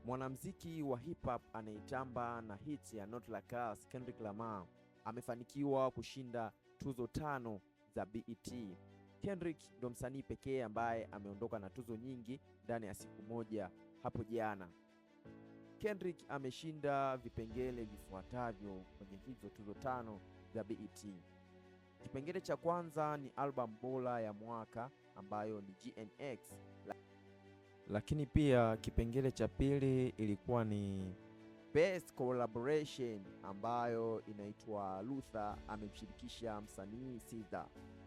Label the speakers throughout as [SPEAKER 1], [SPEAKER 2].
[SPEAKER 1] Mwanamuziki wa hip hop anayetamba na hits ya Not Like Us, Kendrick Lamar amefanikiwa kushinda tuzo 5 za BET. Kendrick ndo msanii pekee ambaye ameondoka na tuzo nyingi ndani ya siku moja hapo jana. Kendrick ameshinda vipengele vifuatavyo kwenye hizo tuzo 5 za BET. Kipengele cha kwanza ni album bora ya mwaka ambayo ni GNX. Lakini pia kipengele cha pili ilikuwa ni Best Collaboration ambayo inaitwa Luther amemshirikisha msanii SZA.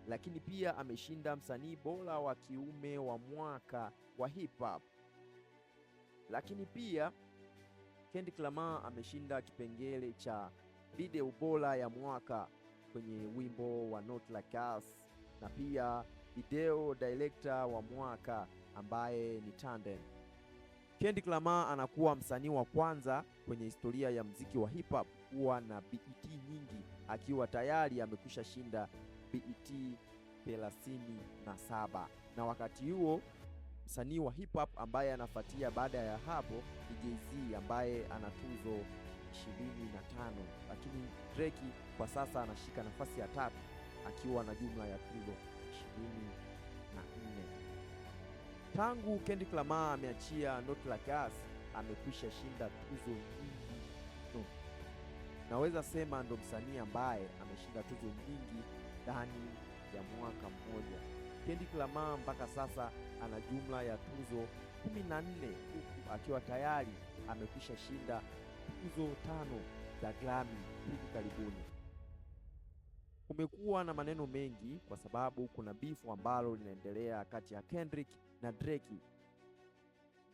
[SPEAKER 1] Lakini pia ameshinda msanii bora wa kiume wa mwaka wa hip hop. Lakini pia Kendrick Lamar ameshinda kipengele cha video bora ya mwaka kwenye wimbo wa Not Like Us, na pia video director wa mwaka ambaye ni Tandem. Kendrick Lamar anakuwa msanii wa kwanza kwenye historia ya muziki wa hip hop kuwa na BET nyingi, akiwa tayari amekwisha shinda BET 37, na wakati huo msanii wa hip hop ambaye anafuatia baada ya hapo ni Jay-Z ambaye ana tuzo 25, lakini Drake kwa sasa anashika nafasi ya 3 akiwa na jumla ya tuzo 24. Tangu Kendrick Lamar ameachia Not Like Us amekwisha shinda tuzo nyingi no. Naweza sema ndo msanii ambaye ameshinda tuzo nyingi ndani ya mwaka mmoja. Kendrick Lamar mpaka sasa ana jumla ya tuzo 14 huku akiwa tayari amekwisha shinda tuzo 5 za Grammy hivi karibuni. Kumekuwa na maneno mengi kwa sababu kuna bifu ambalo linaendelea kati ya Kendrick na Drake.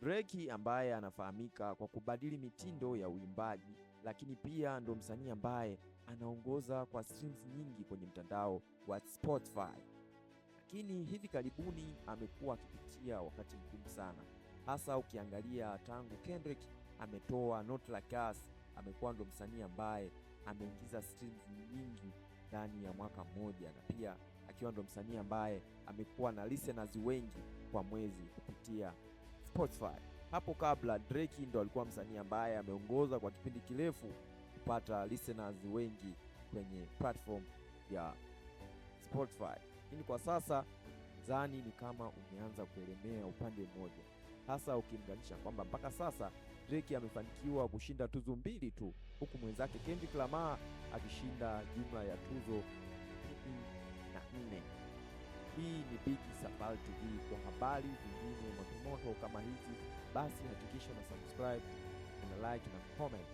[SPEAKER 1] Drake ambaye anafahamika kwa kubadili mitindo ya uimbaji, lakini pia ndo msanii ambaye anaongoza kwa streams nyingi kwenye mtandao wa Spotify. Lakini hivi karibuni amekuwa akipitia wakati mgumu sana, hasa ukiangalia tangu Kendrick ametoa Not Like Us, amekuwa ndo msanii ambaye ameingiza streams nyingi ndani ya mwaka mmoja, na pia akiwa ndo msanii ambaye amekuwa na listeners wengi kwa mwezi kupitia Spotify. Hapo kabla Drake ndo alikuwa msanii ambaye ameongoza kwa kipindi kirefu kupata listeners wengi kwenye platform ya Spotify. Lakini kwa sasa zani ni kama umeanza kuelemea upande mmoja, hasa ukimganisha kwamba mpaka sasa Drake amefanikiwa kushinda tuzo 2 tu, huku mwenzake Kendrick Lamar akishinda jumla ya tuzo 14. Hii ni Big Safari TV. Kwa habari zingine moto kama hizi, basi hakikisha una subscribe, una like na comment.